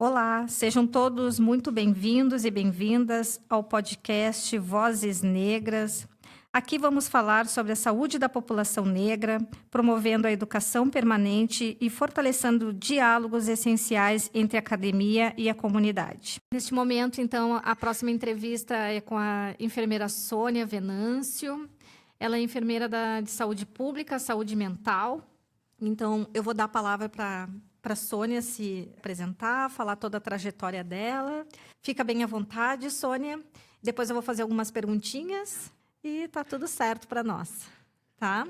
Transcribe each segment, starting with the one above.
Olá, sejam todos muito bem-vindos e bem-vindas ao podcast Vozes Negras. Aqui vamos falar sobre a saúde da população negra, promovendo a educação permanente e fortalecendo diálogos essenciais entre a academia e a comunidade. Neste momento, então, a próxima entrevista é com a enfermeira Sônia Venâncio. Ela é enfermeira de saúde pública, saúde mental. Então, eu vou dar a palavra para a Sônia se apresentar, falar toda a trajetória dela. Fica bem à vontade, Sônia. Depois eu vou fazer algumas perguntinhas e tá tudo certo para nós, tá?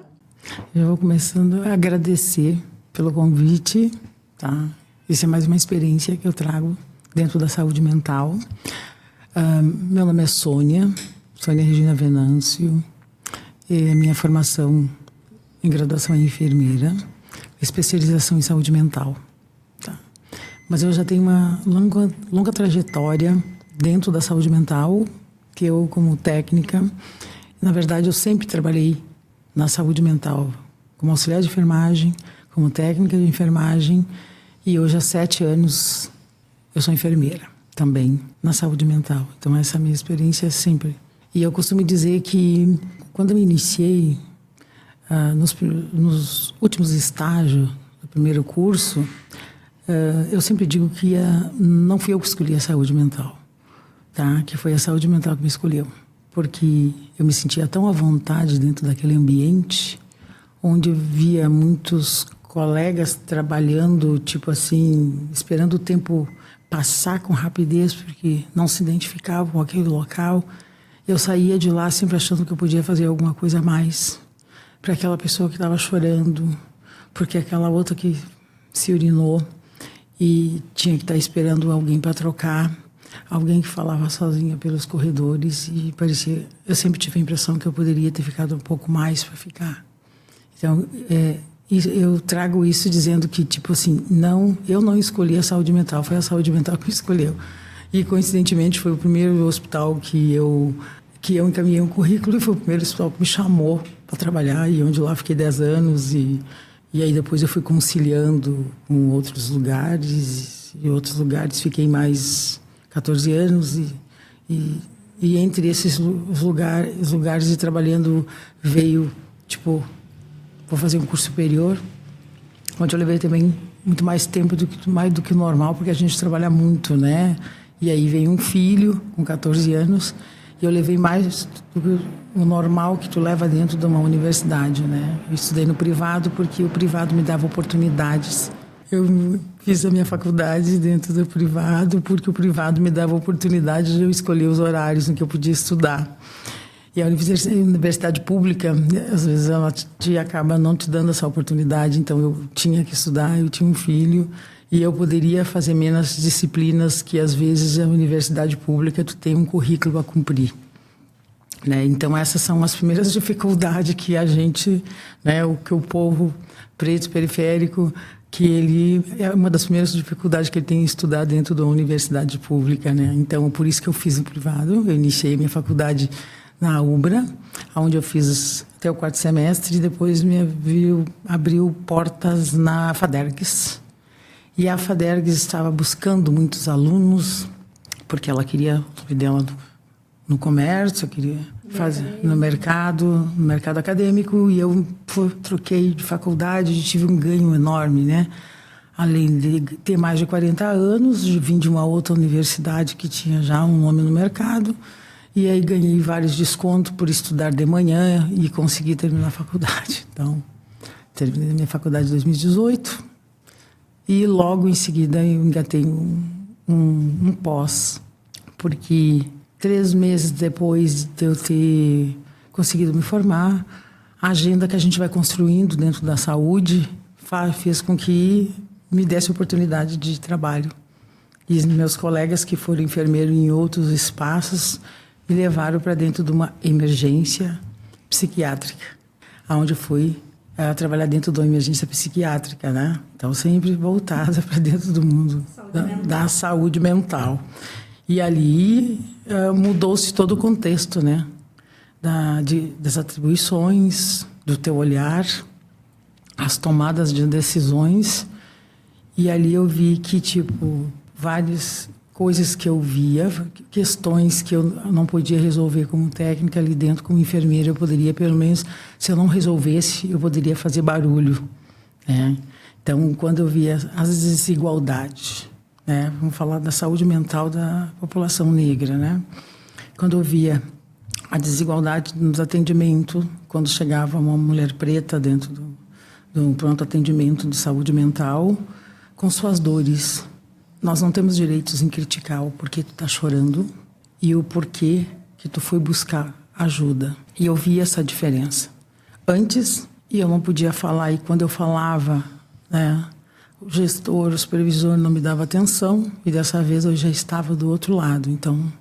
Eu vou começando a agradecer pelo convite, tá? Isso é mais uma experiência que eu trago dentro da saúde mental. Meu nome é Sônia Regina Venâncio. E a minha formação em graduação é enfermeira, especialização em saúde mental. Tá? Mas eu já tenho uma longa trajetória dentro da saúde mental, que eu, como técnica, na verdade, eu sempre trabalhei na saúde mental, como auxiliar de enfermagem, como técnica de enfermagem, e hoje há 7 anos eu sou enfermeira também na saúde mental. Então, essa é a minha experiência sempre. E eu costumo dizer que, quando eu iniciei nos últimos estágios do primeiro curso, eu sempre digo que não fui eu que escolhi a saúde mental, tá? Que foi a saúde mental que me escolheu, porque eu me sentia tão à vontade dentro daquele ambiente, onde eu via muitos colegas trabalhando, tipo assim, esperando o tempo passar com rapidez, porque não se identificavam com aquele local. Eu saía de lá sempre achando que eu podia fazer alguma coisa a mais para aquela pessoa que estava chorando, porque aquela outra que se urinou e tinha que estar esperando alguém para trocar, alguém que falava sozinha pelos corredores, e parecia, eu sempre tive a impressão que eu poderia ter ficado um pouco mais para ficar. Então, eu trago isso dizendo que, tipo assim, eu não escolhi a saúde mental, foi a saúde mental que me escolheu. E, coincidentemente, foi o primeiro hospital que eu encaminhei um currículo, e foi o primeiro hospital que me chamou para trabalhar, e onde lá fiquei 10 anos, e aí depois eu fui conciliando com outros lugares, e outros lugares fiquei mais 14 anos, e entre esses lugares e trabalhando veio, tipo, vou fazer um curso superior, onde eu levei também muito mais tempo mais do que o normal, porque a gente trabalha muito, né? E aí veio um filho com 14 anos, e eu levei mais do que o normal que tu leva dentro de uma universidade, né? Eu estudei no privado porque o privado me dava oportunidades. Eu fiz a minha faculdade dentro do privado porque o privado me dava oportunidade de eu escolher os horários em que eu podia estudar. E a universidade pública, às vezes, ela acaba não te dando essa oportunidade. Então, eu tinha que estudar, eu tinha um filho, e eu poderia fazer menos disciplinas que, às vezes, a universidade pública, tu tem um currículo a cumprir. Né? Então, essas são as primeiras dificuldades que a gente, né, o povo preto periférico, que ele é uma das primeiras dificuldades que ele tem em estudar dentro da universidade pública. Né? Então, por isso que eu fiz o privado. Eu iniciei minha faculdade na UBRA, onde eu fiz até o 4º semestre, e depois abriu portas na FADERGS. E a FADERGS estava buscando muitos alunos, porque ela queria o filho dela no comércio, queria fazer no mercado acadêmico, e eu troquei de faculdade e tive um ganho enorme, né? Além de ter mais de 40 anos, vim de uma outra universidade que tinha já um nome no mercado, e aí ganhei vários descontos por estudar de manhã e consegui terminar a faculdade. Então, terminei a minha faculdade em 2018, e logo em seguida eu engatei um pós, porque 3 meses depois de eu ter conseguido me formar, a agenda que a gente vai construindo dentro da saúde fez com que me desse oportunidade de trabalho. E meus colegas que foram enfermeiros em outros espaços me levaram para dentro de uma emergência psiquiátrica, onde eu fui trabalhar dentro de uma emergência psiquiátrica, né? Então, sempre voltada para dentro do mundo da saúde mental. E ali mudou-se todo o contexto, né? Das atribuições, do teu olhar, as tomadas de decisões. E ali eu vi que, tipo, várias coisas que eu via, questões que eu não podia resolver como técnica ali dentro, como enfermeira. Eu poderia, pelo menos, se eu não resolvesse, eu poderia fazer barulho, né? Então, quando eu via as desigualdades, né? Vamos falar da saúde mental da população negra, né? Quando eu via a desigualdade nos atendimentos, quando chegava uma mulher preta dentro do pronto atendimento de saúde mental, com suas dores. Nós não temos direitos em criticar o porquê tu tá chorando e o porquê que tu foi buscar ajuda. E eu via essa diferença. Antes, eu não podia falar, e quando eu falava, né, o gestor, o supervisor não me dava atenção, e dessa vez eu já estava do outro lado. Então,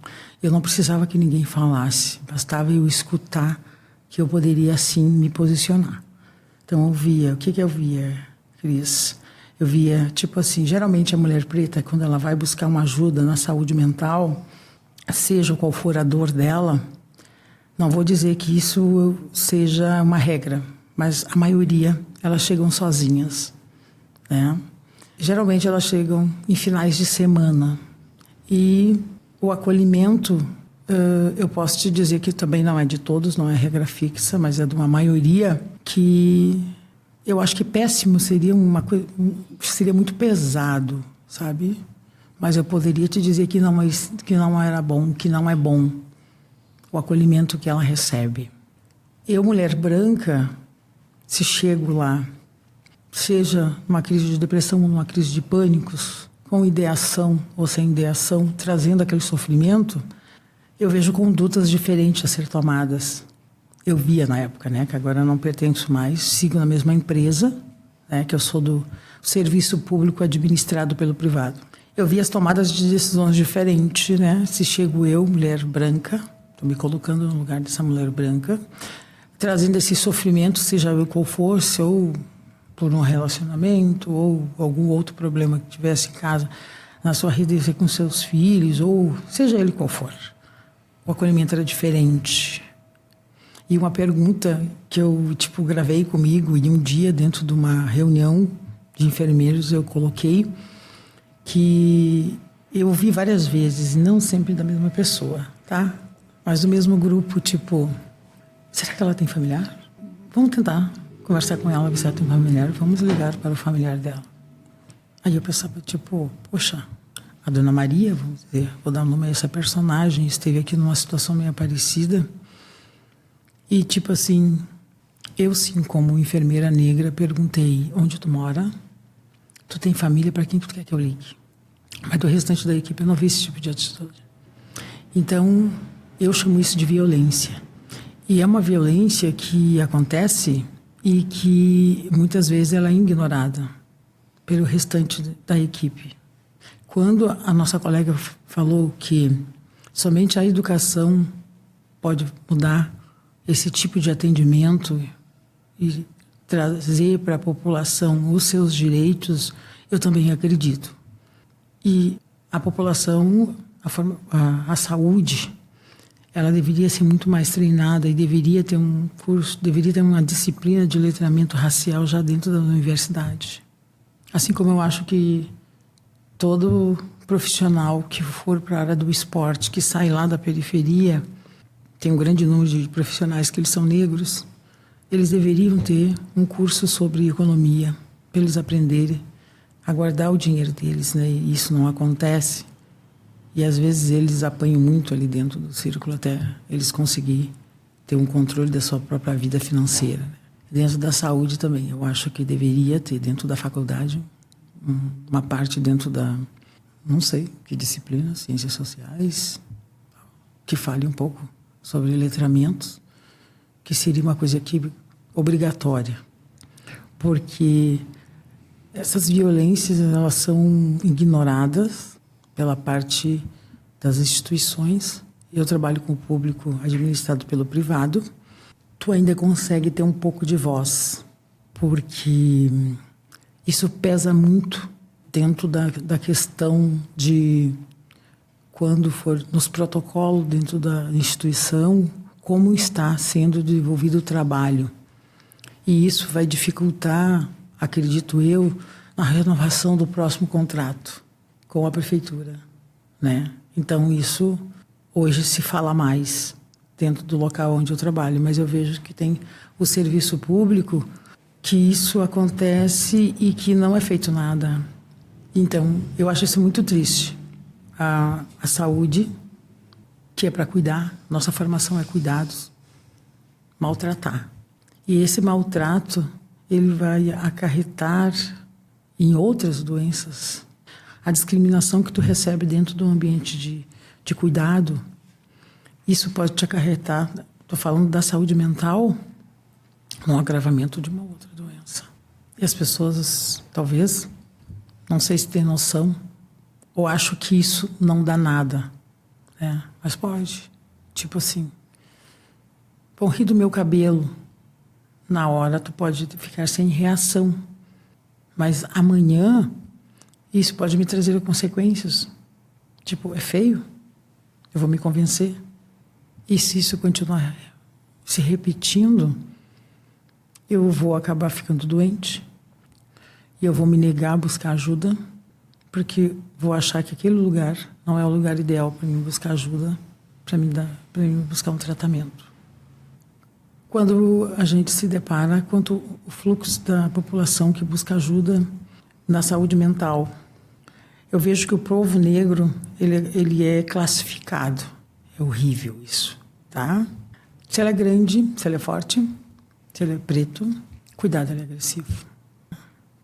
eu não precisava que ninguém falasse, bastava eu escutar que eu poderia, assim, me posicionar. Então, eu via, o que eu via, Cris? Eu via, tipo assim, geralmente a mulher preta, quando ela vai buscar uma ajuda na saúde mental, seja qual for a dor dela, não vou dizer que isso seja uma regra, mas a maioria, elas chegam sozinhas, né? Geralmente elas chegam em finais de semana. E o acolhimento, eu posso te dizer que também não é de todos, não é regra fixa, mas é de uma maioria que eu acho que péssimo seria seria muito pesado, sabe? Mas eu poderia te dizer que não era bom, que não é bom o acolhimento que ela recebe. Eu, mulher branca, se chego lá, seja numa crise de depressão ou numa crise de pânicos, com ideação ou sem ideação, trazendo aquele sofrimento, eu vejo condutas diferentes a ser tomadas. Eu via na época, né, que agora eu não pertenço mais, sigo na mesma empresa, né, que eu sou do serviço público administrado pelo privado. Eu vi as tomadas de decisões diferentes, né? Se chego eu, mulher branca, estou me colocando no lugar dessa mulher branca, trazendo esse sofrimento, seja eu qual for, se ou por um relacionamento ou algum outro problema que tivesse em casa, na sua residência com seus filhos, ou seja ele qual for. O acolhimento era diferente. E uma pergunta que eu, gravei comigo, e um dia, dentro de uma reunião de enfermeiros, eu coloquei que eu ouvi várias vezes, não sempre da mesma pessoa, tá? Mas do mesmo grupo, será que ela tem familiar? Vamos tentar conversar com ela, ver se ela tem familiar, vamos ligar para o familiar dela. Aí eu pensava, poxa, a Dona Maria, vamos dizer, vou dar o nome a essa personagem, esteve aqui numa situação meio parecida. E, eu sim, como enfermeira negra, perguntei, onde tu mora? Tu tem família? Para quem tu quer que eu ligue? Mas do restante da equipe eu não vi esse tipo de atitude. Então, eu chamo isso de violência. E é uma violência que acontece e que muitas vezes ela é ignorada pelo restante da equipe. Quando a nossa colega falou que somente a educação pode mudar esse tipo de atendimento e trazer para a população os seus direitos, eu também acredito. E a população, a saúde, ela deveria ser muito mais treinada e deveria ter um curso, deveria ter uma disciplina de letramento racial já dentro da universidade. Assim como eu acho que todo profissional que for para a área do esporte, que sai lá da periferia, tem um grande número de profissionais que eles são negros, eles deveriam ter um curso sobre economia, para eles aprenderem a guardar o dinheiro deles, né? E isso não acontece. E às vezes eles apanham muito ali dentro do círculo até eles conseguirem ter um controle da sua própria vida financeira, né? Dentro da saúde também, eu acho que deveria ter dentro da faculdade uma parte dentro da, não sei, que disciplina, ciências sociais, que fale um pouco sobre letramentos, que seria uma coisa aqui obrigatória, porque essas violências elas são ignoradas pela parte das instituições. Eu trabalho com o público administrado pelo privado. Tu ainda consegue ter um pouco de voz, porque isso pesa muito dentro da questão de quando for nos protocolos dentro da instituição, como está sendo desenvolvido o trabalho. E isso vai dificultar, acredito eu, na renovação do próximo contrato. com a prefeitura, né? Então, isso hoje se fala mais dentro do local onde eu trabalho, mas eu vejo que tem o serviço público, que isso acontece e que não é feito nada. Então, eu acho isso muito triste. A saúde, que é para cuidar, nossa formação é cuidados, maltratar. E esse maltrato, ele vai acarretar em outras doenças. A discriminação que tu recebe dentro do ambiente de cuidado, isso pode te acarretar, estou falando da saúde mental, no agravamento de uma outra doença. E as pessoas, talvez, não sei se têm noção, ou acham que isso não dá nada, né? Mas pode. Tipo assim, vão rir do meu cabelo. Na hora tu pode ficar sem reação. Mas amanhã, isso pode me trazer consequências. Tipo, é feio? Eu vou me convencer. E se isso continuar se repetindo, eu vou acabar ficando doente. E eu vou me negar a buscar ajuda, porque vou achar que aquele lugar não é o lugar ideal para mim buscar ajuda, para mim buscar um tratamento. Quando a gente se depara com o fluxo da população que busca ajuda na saúde mental, eu vejo que o povo negro, ele é classificado. É horrível isso, tá? Se ele é grande, se ele é forte, se ele é preto, cuidado, ele é agressivo.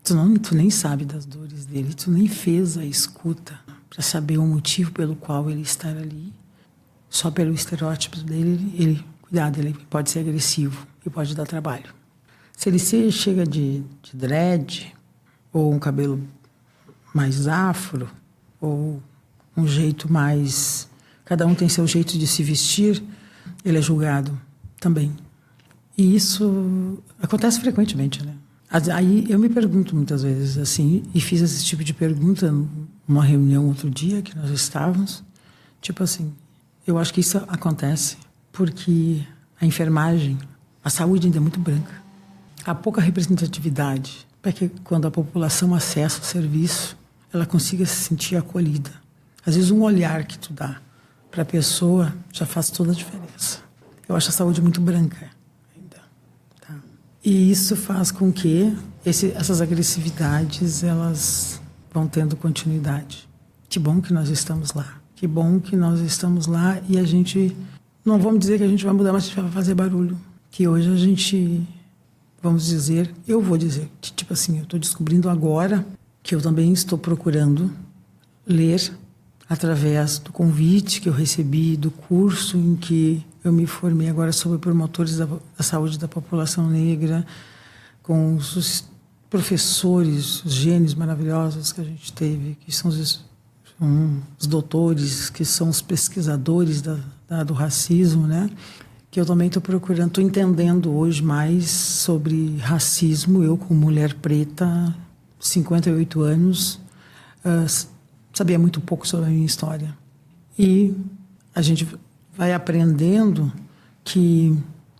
Tu nem sabe das dores dele, tu nem fez a escuta para saber o motivo pelo qual ele está ali. Só pelo estereótipo dele, cuidado, ele pode ser agressivo e pode dar trabalho. Se ele chega de dread, ou um cabelo mais afro, ou um jeito mais... Cada um tem seu jeito de se vestir, ele é julgado também. E isso acontece frequentemente, né? Aí eu me pergunto muitas vezes, assim, e fiz esse tipo de pergunta numa reunião outro dia que nós estávamos, tipo assim, eu acho que isso acontece porque a enfermagem, a saúde ainda é muito branca. Há pouca representatividade para que quando a população acessa o serviço, ela consiga se sentir acolhida. Às vezes um olhar que tu dá para a pessoa já faz toda a diferença. Eu acho a saúde muito branca ainda. Tá? E isso faz com que essas agressividades elas vão tendo continuidade. Que bom que nós estamos lá. Que bom que nós estamos lá e a gente... Não vamos dizer que a gente vai mudar, mas a gente vai fazer barulho. Que hoje a gente... Vamos dizer... Eu vou dizer que, tipo assim, eu estou descobrindo agora que eu também estou procurando ler através do convite que eu recebi, do curso em que eu me formei agora sobre promotores da saúde da população negra, com os professores, os gênios maravilhosos que a gente teve, que são os doutores, que são os pesquisadores do racismo, né? Que eu também estou procurando, estou entendendo hoje mais sobre racismo, eu como mulher preta, 58 anos, sabia muito pouco sobre a minha história. E a gente vai aprendendo que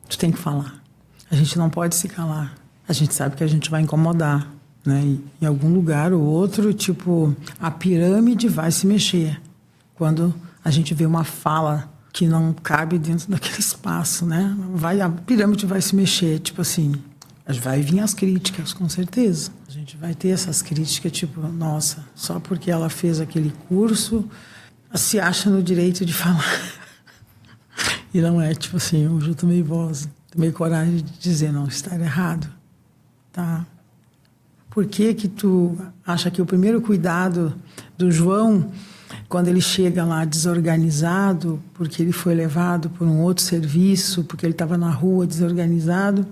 tu tem que falar. A gente não pode se calar. A gente sabe que a gente vai incomodar, né? E em algum lugar ou outro, tipo, a pirâmide vai se mexer. Quando a gente vê uma fala que não cabe dentro daquele espaço, né? A pirâmide vai se mexer, tipo assim... Vai vir as críticas, com certeza. A gente vai ter essas críticas, tipo, nossa, só porque ela fez aquele curso, se acha no direito de falar. E não é, tipo assim, hoje eu tomei voz, tomei coragem de dizer, não, está errado. Tá? Por que tu acha que o primeiro cuidado do João, quando ele chega lá desorganizado, porque ele foi levado por um outro serviço, porque ele estava na rua desorganizado,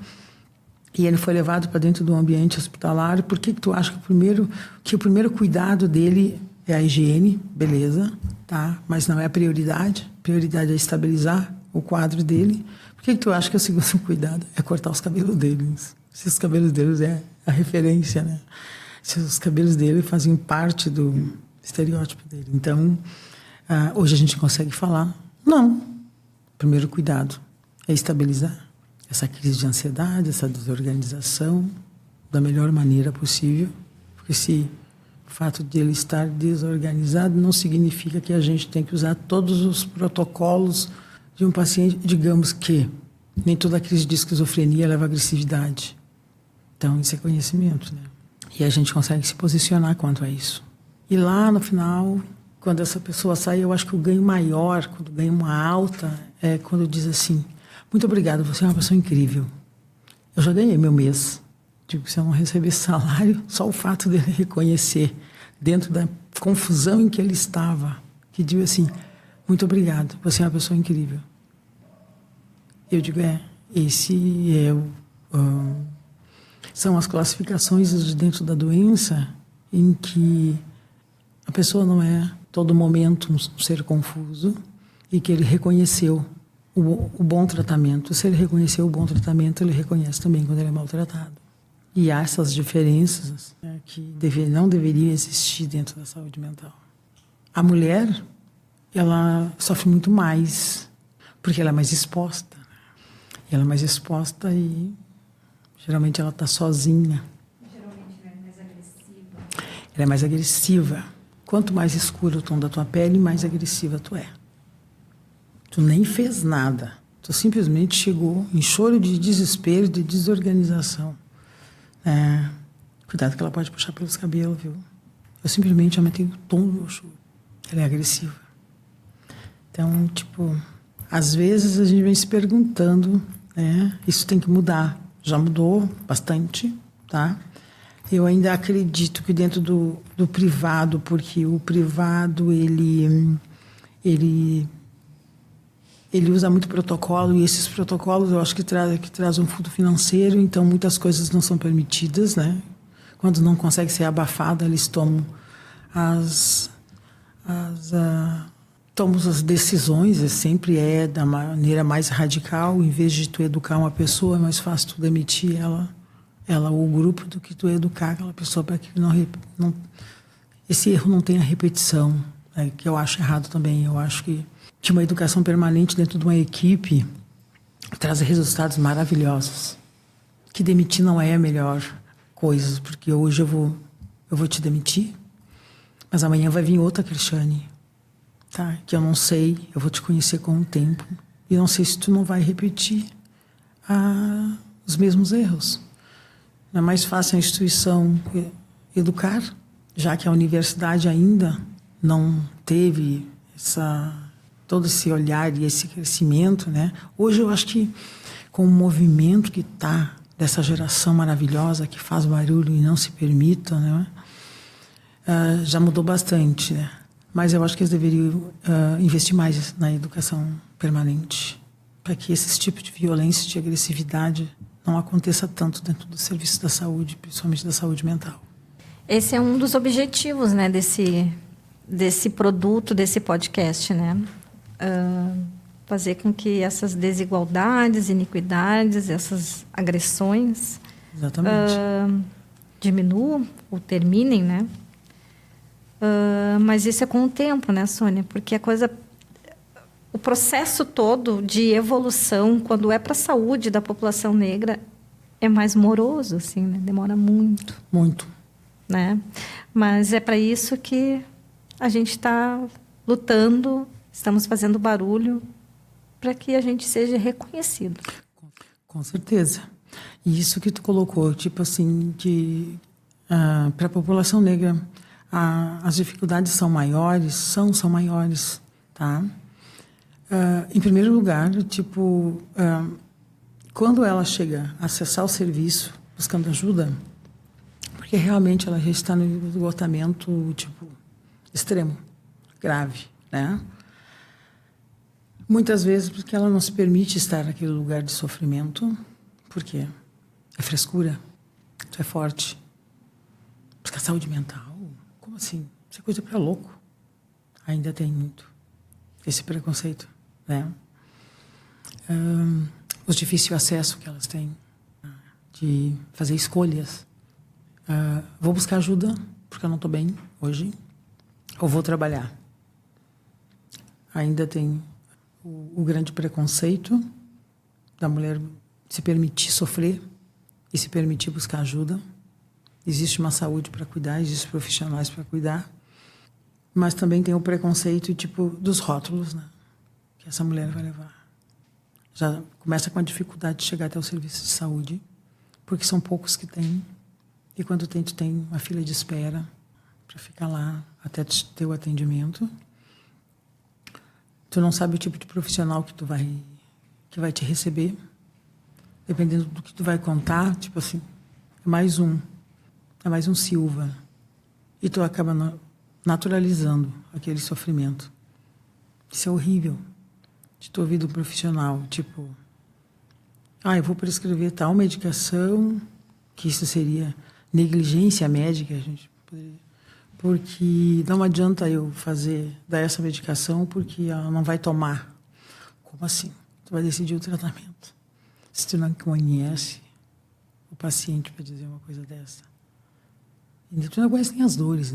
e ele foi levado para dentro do ambiente hospitalar, por que tu acha que o primeiro cuidado dele é a higiene? Beleza, tá? Mas não é a prioridade. A prioridade é estabilizar o quadro dele. Por que tu acha que o segundo cuidado é cortar os cabelos deles? Se os cabelos deles é a referência, né? Se os cabelos dele fazem parte do estereótipo dele. Então, hoje a gente consegue falar, não. O primeiro cuidado é estabilizar essa crise de ansiedade, essa desorganização, da melhor maneira possível. Porque se O fato de ele estar desorganizado não significa que a gente tem que usar todos os protocolos de um paciente. Digamos que nem toda crise de esquizofrenia leva à agressividade. Então, isso é conhecimento, né? E a gente consegue se posicionar quanto a isso. E lá, no final, quando essa pessoa sai, eu acho que o ganho maior, quando ganha uma alta, é quando diz assim: muito obrigado, você é uma pessoa incrível. Eu já ganhei meu mês. Digo, se eu não receber salário, só o fato dele reconhecer, dentro da confusão em que ele estava, que diz assim: muito obrigado, você é uma pessoa incrível. Eu digo, esse é são as classificações de dentro da doença em que a pessoa não é todo momento um ser confuso e que ele reconheceu o bom tratamento. Se ele reconheceu o bom tratamento, ele reconhece também quando ele é maltratado. E há essas diferenças, né, que não deveriam existir dentro da saúde mental. A mulher, ela sofre muito mais, porque ela é mais exposta. Ela é mais exposta e geralmente ela está sozinha. Geralmente ela é mais agressiva. Ela é mais agressiva. Quanto mais escuro o tom da tua pele, mais agressiva tu é. Tu nem fez nada. Tu simplesmente chegou em choro de desespero, de desorganização. Cuidado que ela pode puxar pelos cabelos, viu? Eu simplesmente aumentei o tom do meu choro. Ela é agressiva. Então, às vezes a gente vem se perguntando, né? Isso tem que mudar. Já mudou bastante, tá? Eu ainda acredito que dentro do privado, porque o privado, ele usa muito protocolo, e esses protocolos eu acho que traz um fundo financeiro, então muitas coisas não são permitidas, né? Quando não consegue ser abafada, eles tomam as decisões, sempre da maneira mais radical. Em vez de tu educar uma pessoa, é mais fácil tu demitir ela ou o grupo, do que tu educar aquela pessoa para que esse erro não tenha repetição, né? Que eu acho errado também. Eu acho que uma educação permanente dentro de uma equipe traz resultados maravilhosos. Que demitir não é a melhor coisa, porque hoje eu vou te demitir, mas amanhã vai vir outra Cristiane, tá? Que eu não sei, eu vou te conhecer com o tempo e não sei se tu não vai repetir os mesmos erros. Não é mais fácil a instituição educar, já que a universidade ainda não teve todo esse olhar e esse crescimento, né? Hoje eu acho que com o movimento que está dessa geração maravilhosa que faz barulho e não se permita, né? Já mudou bastante, né? Mas eu acho que eles deveriam investir mais na educação permanente, para que esses tipos de violência, de agressividade não aconteça tanto dentro do serviço da saúde, principalmente da saúde mental. Esse é um dos objetivos, né, desse produto, desse podcast, né? Fazer com que essas desigualdades, iniquidades, essas agressões Exatamente. Diminuam ou terminem, né? Mas isso é com o tempo, né, Sônia? Porque o processo todo de evolução, quando é para a saúde da população negra, é mais moroso, assim, né? Demora muito. Muito. Né? Mas é para isso que a gente está lutando, estamos fazendo barulho para que a gente seja reconhecido. Com certeza. E isso que tu colocou, para a população negra, as dificuldades são maiores, são maiores, tá? Em primeiro lugar, quando ela chega a acessar o serviço buscando ajuda, porque realmente ela já está no esgotamento, extremo, grave, né? Muitas vezes porque ela não se permite estar naquele lugar de sofrimento. Por quê? É frescura. Tu é forte. Porque a saúde mental, como assim? Isso é coisa para louco. Ainda tem muito esse preconceito, né? O difícil acesso que elas têm de fazer escolhas. Vou buscar ajuda porque eu não estou bem hoje, ou vou trabalhar. Ainda tem o grande preconceito da mulher se permitir sofrer e se permitir buscar ajuda. Existe uma saúde para cuidar, existem profissionais para cuidar, mas também tem o preconceito, tipo, dos rótulos, né? Que essa mulher vai levar. Já começa com a dificuldade de chegar até o serviço de saúde, porque são poucos que têm. E quando tem, tu tem uma fila de espera para ficar lá até ter o atendimento. Tu não sabe o tipo de profissional que vai te receber. Dependendo do que tu vai contar, tipo assim, é mais um Silva. E tu acaba naturalizando aquele sofrimento. Isso é horrível. De tu ouvir do profissional, tipo, eu vou prescrever tal medicação, que isso seria negligência médica, a gente poderia, porque não adianta eu dar essa medicação porque ela não vai tomar. Como assim? Tu vai decidir o tratamento. Se tu não conhece o paciente para dizer uma coisa dessa. E tu não conhece nem as dores.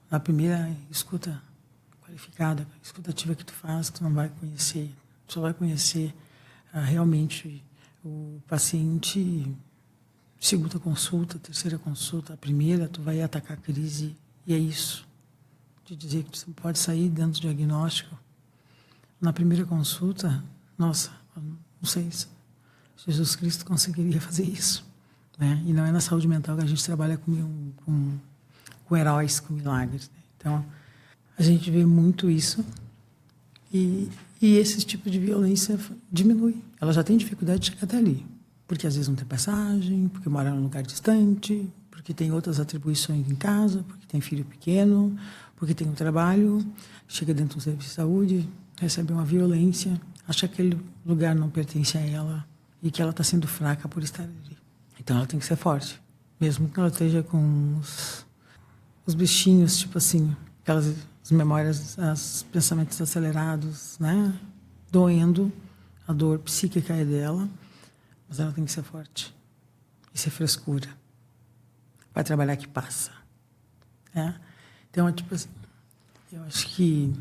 Na primeira escuta qualificada, escutativa que tu faz, tu não vai conhecer. Tu só vai conhecer realmente o paciente, segunda consulta, terceira consulta, a primeira, tu vai atacar a crise e é isso. De dizer que tu pode sair dentro do diagnóstico. Na primeira consulta, nossa, não sei se Jesus Cristo conseguiria fazer isso. Né? E não é na saúde mental que a gente trabalha com heróis, com milagres. Né? Então, a gente vê muito isso e esse tipo de violência diminui. Ela já tem dificuldade de chegar até ali, porque às vezes não tem passagem, porque mora num lugar distante, porque tem outras atribuições em casa, porque tem filho pequeno, porque tem um trabalho, chega dentro do serviço de saúde, recebe uma violência, acha que aquele lugar não pertence a ela e que ela está sendo fraca por estar ali. Então ela tem que ser forte, mesmo que ela esteja com os bichinhos, tipo assim, aquelas as memórias, os pensamentos acelerados, né? Doendo, a dor psíquica é dela, mas ela tem que ser forte. Isso é frescura. Vai trabalhar que passa. Né? Então, tipo assim, eu acho que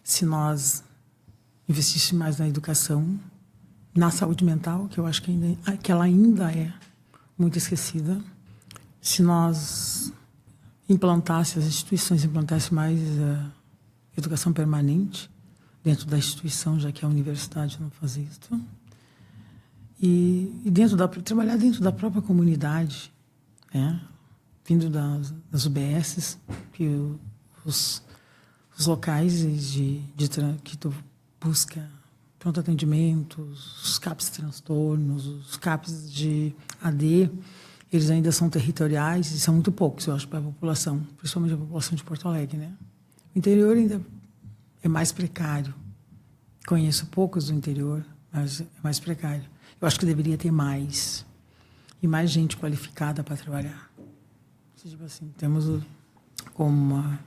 se nós investíssemos mais na educação, na saúde mental, que eu acho que ela ainda é muito esquecida, se nós as instituições implantassem mais educação permanente dentro da instituição, já que a universidade não faz isso, e trabalhar dentro da própria comunidade, né? Vindo das UBSs, que os locais que tu busca pronto atendimento, os CAPs de transtornos, os CAPs de AD, eles ainda são territoriais e são muito poucos, eu acho, para a população, principalmente a população de Porto Alegre, né? O interior ainda é mais precário. Conheço poucos do interior, mas é mais precário. Eu acho que deveria ter mais e mais gente qualificada para trabalhar. Tipo assim, temos como uma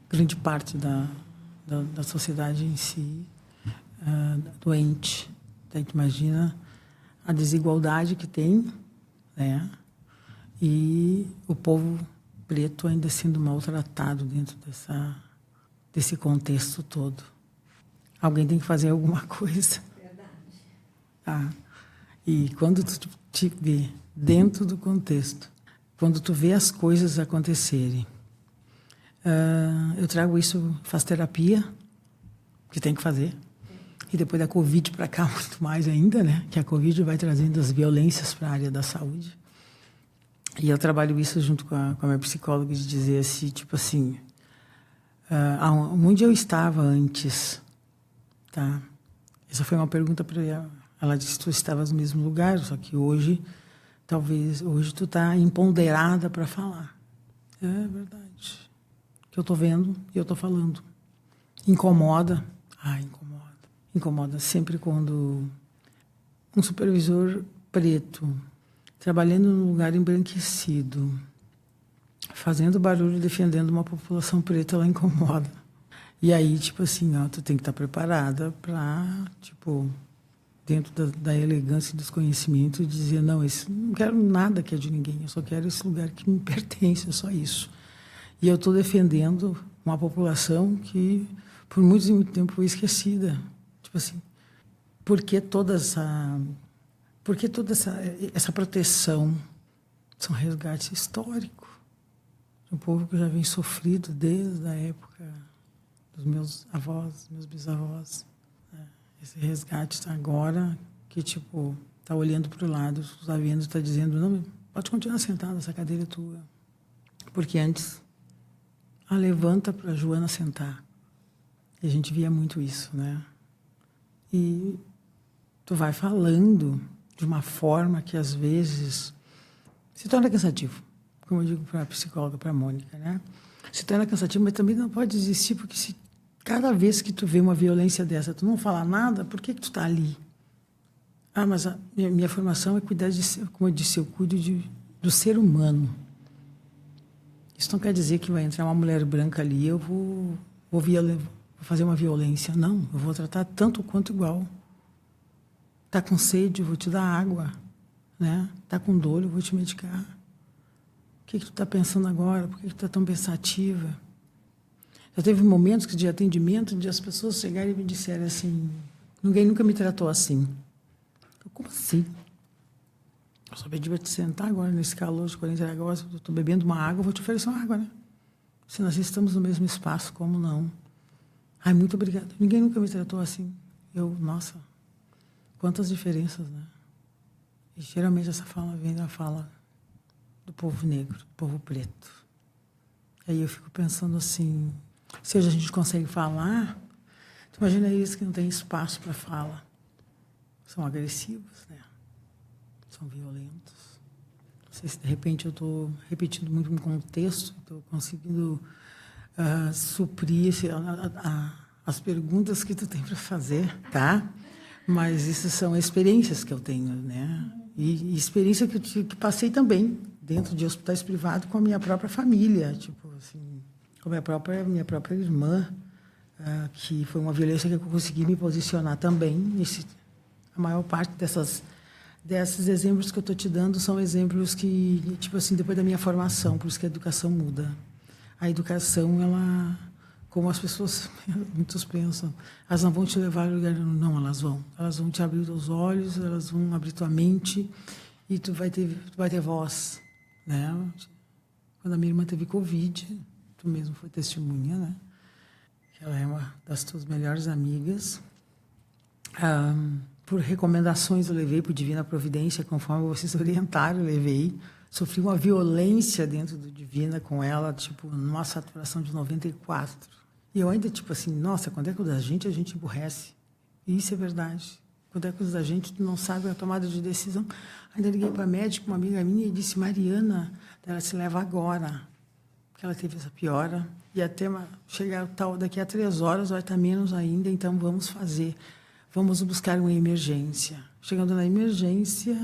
grande parte da sociedade em si doente. Então, imagina a desigualdade que tem, né? E o povo preto ainda sendo maltratado dentro desse contexto todo. Alguém tem que fazer alguma coisa. Verdade. E quando tu te vê dentro do contexto, quando tu vê as coisas acontecerem, eu trago isso, faço terapia, que tem que fazer. E depois da Covid para cá, muito mais ainda, né? Que a Covid vai trazendo as violências para a área da saúde. E eu trabalho isso junto com a minha psicóloga, de dizer assim, tipo assim, onde eu estava antes, tá? Essa foi uma pergunta para ela. Ela disse que tu estavas no mesmo lugar, só que hoje tu está empoderada para falar. É verdade. Que eu estou vendo e eu estou falando. Incomoda? Incomoda. Incomoda sempre quando um supervisor preto, trabalhando num lugar embranquecido, fazendo barulho, defendendo uma população preta, ela incomoda. E aí, tipo assim, tu tem que estar preparada para, tipo, dentro da elegância e dos conhecimentos, dizer, não quero nada que é de ninguém, eu só quero esse lugar que me pertence, é só isso. E eu estou defendendo uma população que, por muito e muito tempo, foi esquecida. Tipo assim, por que toda essa proteção, são resgates históricos de um povo que já vem sofrido desde a época dos meus avós, meus bisavós. Né? Esse resgate está agora que, tipo, está olhando para o lado, está vendo, está dizendo, não, pode continuar sentado, essa cadeira é tua. Porque antes, levanta para a Joana sentar. E a gente via muito isso, né? E tu vai falando de uma forma que, às vezes, se torna cansativo. Como eu digo para a psicóloga, para a Mônica, né? Se torna cansativo, mas também não pode existir, porque se cada vez que tu vê uma violência dessa, tu não fala nada, por que tu está ali? Mas a minha formação é cuidar como eu disse, eu cuido do ser humano. Isso não quer dizer que vai entrar uma mulher branca ali e eu vou fazer uma violência. Não, eu vou tratar tanto quanto igual. Tá com sede, eu vou te dar água. Né? Tá com dor, eu vou te medicar. O que tu está pensando agora? Por que tu está tão pensativa? Já teve momentos de atendimento de as pessoas chegarem e me disserem assim, ninguém nunca me tratou assim. Como assim? Eu só pedi para te sentar agora nesse calor de 40 graus, eu estou bebendo uma água, eu vou te oferecer uma água, né? Se nós estamos no mesmo espaço, como não? Ai, muito obrigada. Ninguém nunca me tratou assim. Nossa, quantas diferenças, né? E geralmente essa fala vem da fala do povo negro, do povo preto. Aí eu fico pensando assim, se hoje a gente consegue falar, tu imagina isso que não tem espaço para fala. São agressivos, né? São violentos. Não sei se de repente eu estou repetindo muito um contexto, estou conseguindo suprir as perguntas que tu tem para fazer, tá? Mas isso são experiências que eu tenho, né? E experiência que passei também dentro de hospitais privados com a minha própria família, tipo assim, com a minha própria irmã, que foi uma violência que eu consegui me posicionar também. A maior parte desses exemplos que eu estou te dando são exemplos que, tipo assim, depois da minha formação, por isso que a educação muda. A educação, ela, como as pessoas, muitos pensam, elas não vão te levar a lugar nenhum. Não, elas vão. Elas vão te abrir os olhos, elas vão abrir tua mente e tu vai ter voz, né? Quando a minha irmã teve Covid, tu mesmo foi testemunha, né? Ela é uma das tuas melhores amigas. Por recomendações eu levei por Divina Providência, conforme vocês orientaram, eu levei. Sofri uma violência dentro do Divina com ela, tipo, numa saturação de 94. E eu ainda, tipo assim, nossa, quando é que o da gente, a gente emburrece. E isso é verdade. Quando é que o da gente, tu não sabe a tomada de decisão. Ainda liguei para a médica, uma amiga minha, e disse, Mariana, ela se leva agora. Porque ela teve essa piora. E até chegar tal, daqui a 3 horas vai estar menos ainda, então vamos fazer. Vamos buscar uma emergência. Chegando na emergência,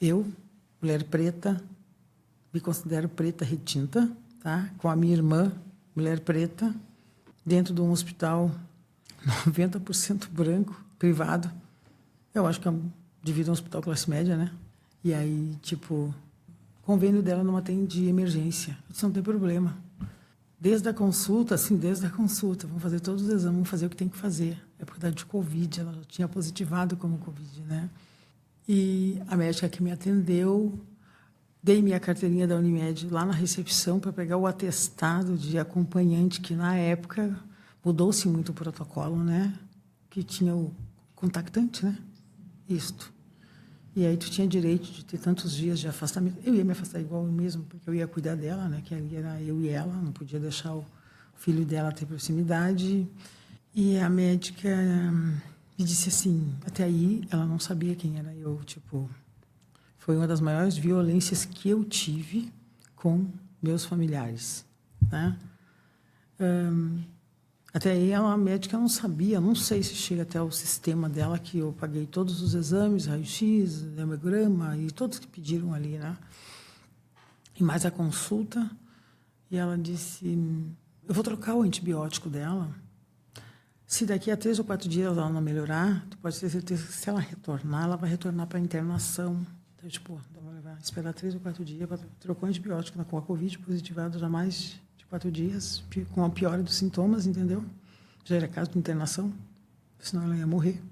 eu, mulher preta, me considero preta retinta, tá? Com a minha irmã, mulher preta, dentro de um hospital 90% branco, privado. Eu acho que é devido a um hospital classe média, né? E aí, tipo, o convênio dela não atende emergência. Isso não tem problema. Desde a consulta, vamos fazer todos os exames, vamos fazer o que tem que fazer. É por causa de Covid, ela já tinha positivado como Covid, né? E a médica que me atendeu, dei minha carteirinha da Unimed lá na recepção para pegar o atestado de acompanhante, que na época mudou-se muito o protocolo, né? Que tinha o contactante, né? Isto. E aí tu tinha direito de ter tantos dias de afastamento. Eu ia me afastar igual mesmo, porque eu ia cuidar dela, né? Que ali era eu e ela, não podia deixar o filho dela ter proximidade. E a médica me disse assim, até aí ela não sabia quem era eu, tipo, foi uma das maiores violências que eu tive com meus familiares, né? Até aí a médica não sabia, não sei se chega até o sistema dela, que eu paguei todos os exames, raio-x, hemograma e todos que pediram ali, né? E mais a consulta. E ela disse, eu vou trocar o antibiótico dela. Se daqui a 3 ou 4 dias ela não melhorar, tu pode ter certeza que se ela retornar, ela vai retornar para a internação. Então, tipo, vai esperar 3 ou 4 dias para trocar o antibiótico com a Covid positivada já mais de 4 dias, com a piora dos sintomas, entendeu? Já era caso de internação, senão ela ia morrer.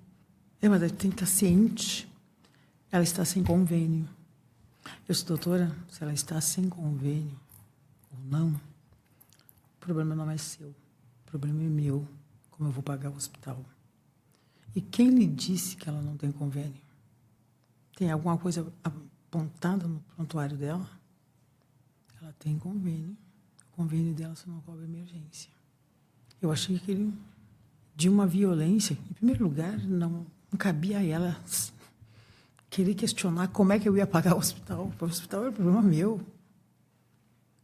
Mas ela tem que estar ciente, ela está sem convênio. Eu disse, doutora, se ela está sem convênio ou não, o problema não é seu. O problema é meu, como eu vou pagar o hospital. E quem lhe disse que ela não tem convênio? Tem alguma coisa apontada no prontuário dela? Ela tem convênio. O convênio dela só não cobre emergência. Eu achei que ele, de uma violência, em primeiro lugar, não cabia a ela querer questionar como é que eu ia pagar o hospital. O hospital era problema meu.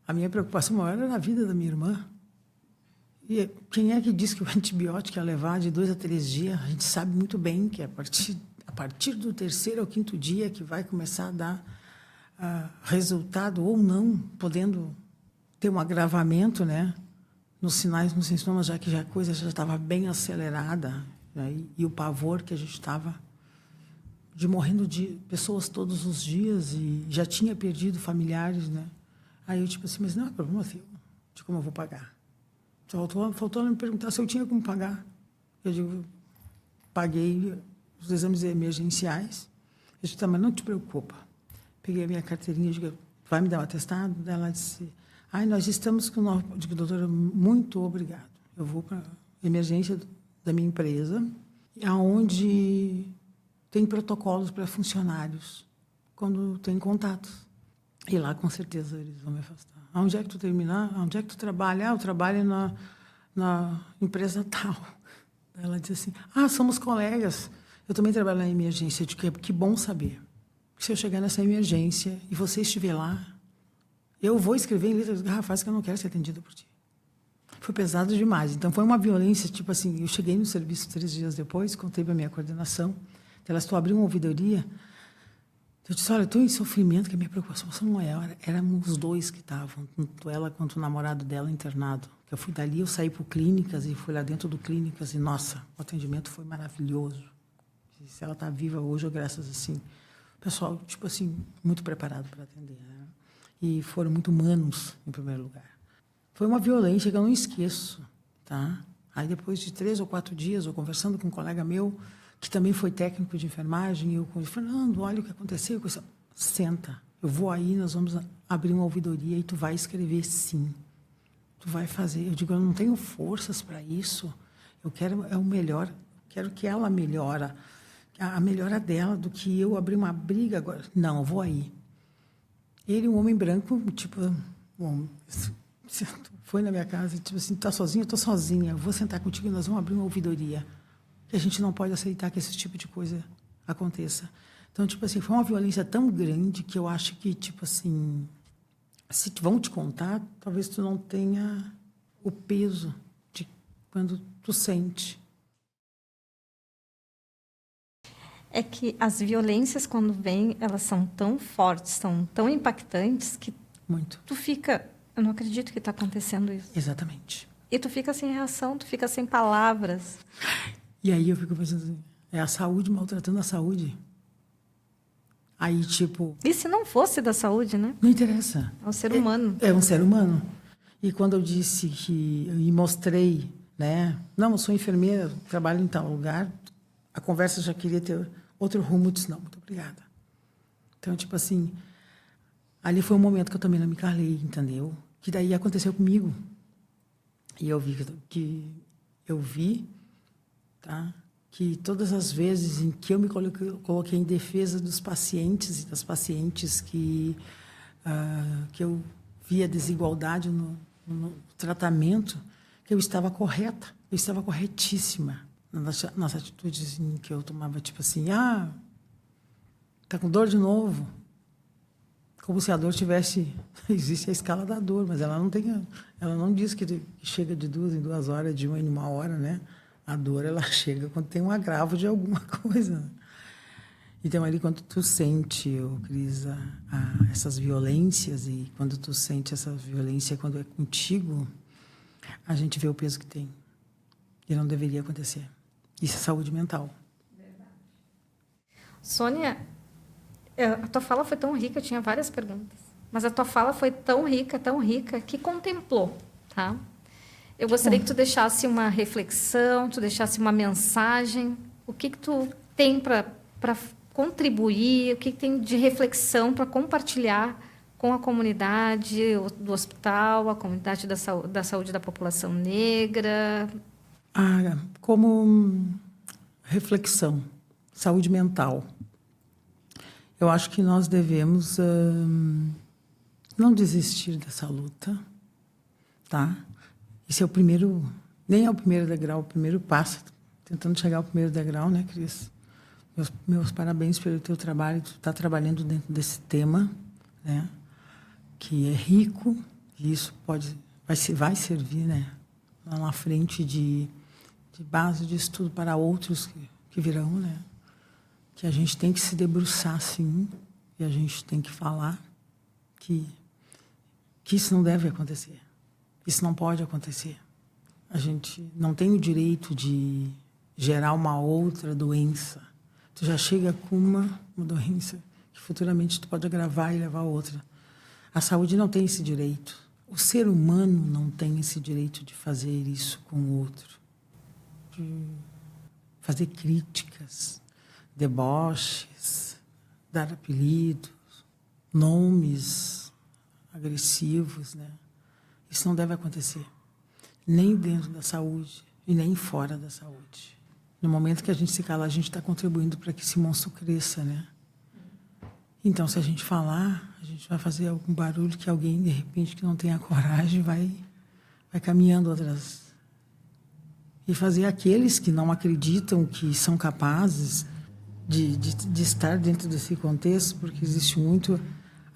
A minha preocupação maior era a vida da minha irmã. E quem é que disse que o antibiótico ia levar de 2 a 3 dias? A gente sabe muito bem que a partir do 3º ao 5º dia que vai começar a dar resultado ou não, podendo ter um agravamento, né, nos sinais, nos sintomas, já que a coisa já estava bem acelerada, né, e o pavor que a gente estava de morrendo de pessoas todos os dias e já tinha perdido familiares, né? Aí eu tipo assim, mas não é problema seu, de como eu vou pagar. Faltou ela me perguntar se eu tinha como pagar. Eu digo, paguei os exames emergenciais. Eu disse, tá, mas não te preocupa. Peguei a minha carteirinha e digo, vai me dar um atestado? Ela disse, nós estamos com o... Eu digo, doutora, muito obrigado. Eu vou para a emergência da minha empresa, onde tem protocolos para funcionários, quando tem contatos. E lá, com certeza, eles vão me afastar. Onde é que tu terminar? Onde é que tu trabalha? Eu trabalho na empresa tal. Ela disse assim, somos colegas. Eu também trabalho na emergência. Eu digo, que bom saber. Se eu chegar nessa emergência e você estiver lá, eu vou escrever em letras garrafais que eu não quero ser atendida por ti. Foi pesado demais. Então, foi uma violência, tipo assim, eu cheguei no serviço 3 dias depois, contei para a minha coordenação, elas estão abrindo uma ouvidoria. Eu disse, olha, eu estou em sofrimento, que a minha preocupação não é. Éramos os 2 que estavam, tanto ela quanto o namorado dela internado. Eu fui dali, eu saí para o Clínicas e fui lá dentro do Clínicas e, nossa, o atendimento foi maravilhoso. Se ela está viva hoje, eu graças assim. O pessoal, tipo assim, muito preparado para atender, né? E foram muito humanos, em primeiro lugar. Foi uma violência que eu não esqueço, tá? Aí, depois de 3 ou 4 dias, eu conversando com um colega meu, que também foi técnico de enfermagem, e eu falei, Fernando, olha o que aconteceu. Eu disse, senta, eu vou aí, nós vamos abrir uma ouvidoria e tu vai escrever sim. Tu vai fazer. Eu digo, eu não tenho forças para isso. Eu quero o melhor, quero que ela melhore, a melhora dela, do que eu abrir uma briga agora. Não, eu vou aí. Ele, um homem branco, tipo, foi na minha casa e tipo assim, tá sozinha? Eu tô sozinha. Eu vou sentar contigo e nós vamos abrir uma ouvidoria. Que a gente não pode aceitar que esse tipo de coisa aconteça. Então, tipo assim, foi uma violência tão grande que eu acho que, tipo assim, se vão te contar, talvez tu não tenha o peso de quando tu sente. É que as violências, quando vêm, elas são tão fortes, são tão impactantes, que muito. Tu fica, eu não acredito que está acontecendo isso. Exatamente. E tu fica sem reação, tu fica sem palavras. E aí eu fico pensando assim, é a saúde maltratando a saúde. Aí, tipo... E se não fosse da saúde, né? Não interessa. É um ser humano. É um ser humano. E quando eu disse que... E mostrei, né? Não, eu sou enfermeira, trabalho em tal lugar. A conversa já queria ter outro rumo. Eu disse, não, muito obrigada. Então, tipo assim... Ali foi um momento que eu também não me calei, entendeu? Que daí aconteceu comigo. E eu vi tá? Que todas as vezes em que eu me coloquei em defesa dos pacientes e das pacientes que eu via desigualdade no tratamento, que eu estava correta, eu estava corretíssima nas atitudes em que eu tomava, tipo assim, tá com dor de novo. Como se a dor tivesse... Existe a escala da dor, mas ela não diz que chega de 2 em 2 horas, de 1 em 1 hora, né? A dor, ela chega quando tem um agravo de alguma coisa. Então, ali, quando tu sente, Cris, essas violências, e quando tu sente essa violência, quando é contigo, a gente vê o peso que tem. E não deveria acontecer. Isso é saúde mental. Verdade. Sônia, a tua fala foi tão rica, eu tinha várias perguntas. Mas a tua fala foi tão rica, que contemplou, tá? Eu gostaria que tu deixasse uma reflexão, tu deixasse uma mensagem. O que tu tem para contribuir, o que tem de reflexão para compartilhar com a comunidade do hospital, a comunidade da saúde da população negra? Como reflexão, saúde mental. Eu acho que nós devemos não desistir dessa luta, tá? Esse é o primeiro, nem é o primeiro degrau, o primeiro passo, tentando chegar ao primeiro degrau, né, Cris? Meus parabéns pelo teu trabalho, tu está trabalhando dentro desse tema, né, que é rico, e isso vai servir, né, lá na frente de base de estudo para outros que virão, né, que a gente tem que se debruçar, sim, e a gente tem que falar que isso não deve acontecer, isso não pode acontecer. A gente não tem o direito de gerar uma outra doença. Tu já chega com uma doença que futuramente tu pode agravar e levar a outra. A saúde não tem esse direito. O ser humano não tem esse direito de fazer isso com o outro. De fazer críticas, deboches, dar apelidos, nomes agressivos, né? Isso não deve acontecer. Nem dentro da saúde e nem fora da saúde. No momento que a gente se cala, a gente está contribuindo para que esse monstro cresça, né? Então, se a gente falar, a gente vai fazer algum barulho que alguém, de repente, que não tenha coragem, vai caminhando atrás. E fazer aqueles que não acreditam que são capazes de estar dentro desse contexto, porque existe muito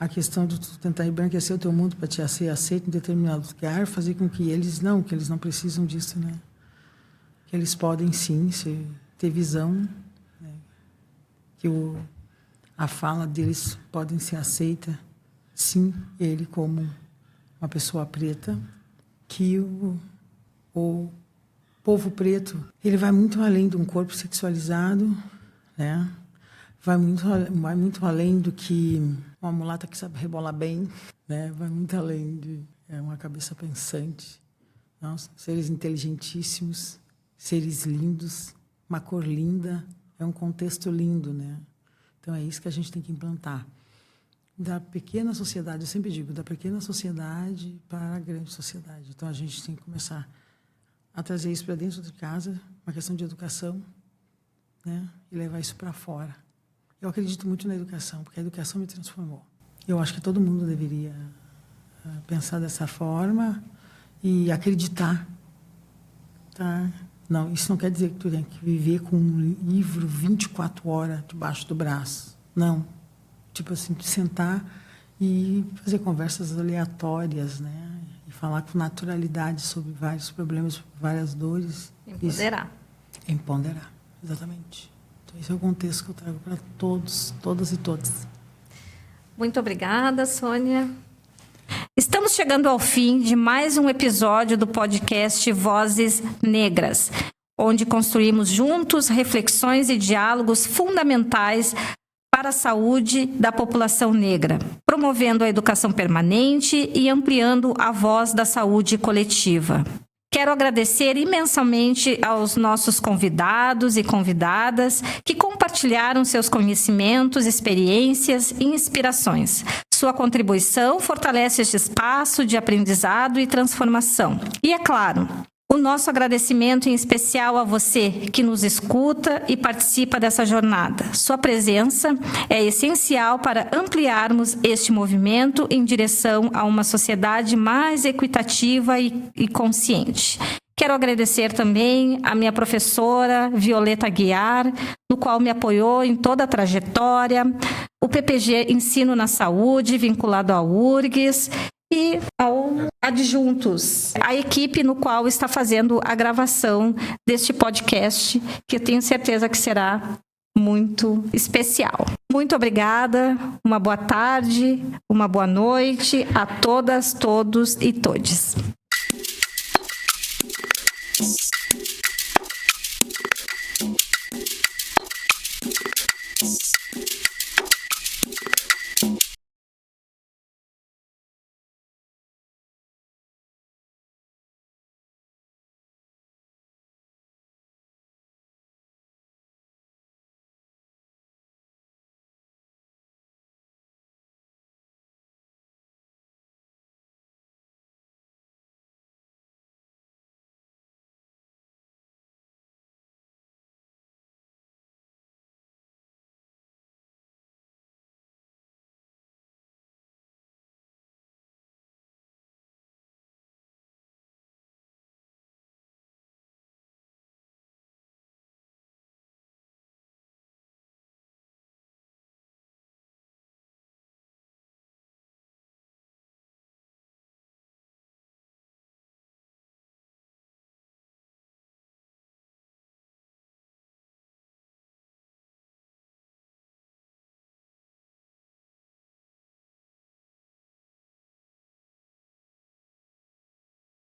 a questão de tu tentar embranquecer o teu mundo para te ser aceito em determinado lugar, fazer com que eles não precisam disso, né? Que eles podem, sim, ter visão, né? Que a fala deles podem ser aceita, sim, ele como uma pessoa preta, que o povo preto, ele vai muito além de um corpo sexualizado, né? Vai muito além do que uma mulata que sabe rebolar bem, né? Vai muito além de uma cabeça pensante. Nossa, seres inteligentíssimos, seres lindos, uma cor linda, é um contexto lindo, né? Então é isso que a gente tem que implantar. Da pequena sociedade, eu sempre digo, da pequena sociedade para a grande sociedade. Então a gente tem que começar a trazer isso para dentro de casa, uma questão de educação, né? E levar isso para fora. Eu acredito muito na educação, porque a educação me transformou. Eu acho que todo mundo deveria pensar dessa forma e acreditar, tá? Não, isso não quer dizer que tu tem que viver com um livro 24 horas debaixo do braço. Não. Tipo assim, sentar e fazer conversas aleatórias, né? E falar com naturalidade sobre vários problemas, várias dores. Empoderar. Empoderar, exatamente. Então, esse é o contexto que eu trago para todos, todas e todos. Muito obrigada, Sônia. Estamos chegando ao fim de mais um episódio do podcast Vozes Negras, onde construímos juntos reflexões e diálogos fundamentais para a saúde da população negra, promovendo a educação permanente e ampliando a voz da saúde coletiva. Quero agradecer imensamente aos nossos convidados e convidadas que compartilharam seus conhecimentos, experiências e inspirações. Sua contribuição fortalece este espaço de aprendizado e transformação. E, é claro, o nosso agradecimento em especial a você que nos escuta e participa dessa jornada. Sua presença é essencial para ampliarmos este movimento em direção a uma sociedade mais equitativa e consciente. Quero agradecer também a minha professora Violeta Guiar, no qual me apoiou em toda a trajetória, o PPG Ensino na Saúde, vinculado ao URGS, e ao Adjuntos, a equipe no qual está fazendo a gravação deste podcast, que eu tenho certeza que será muito especial. Muito obrigada, uma boa tarde, uma boa noite a todas, todos e todes.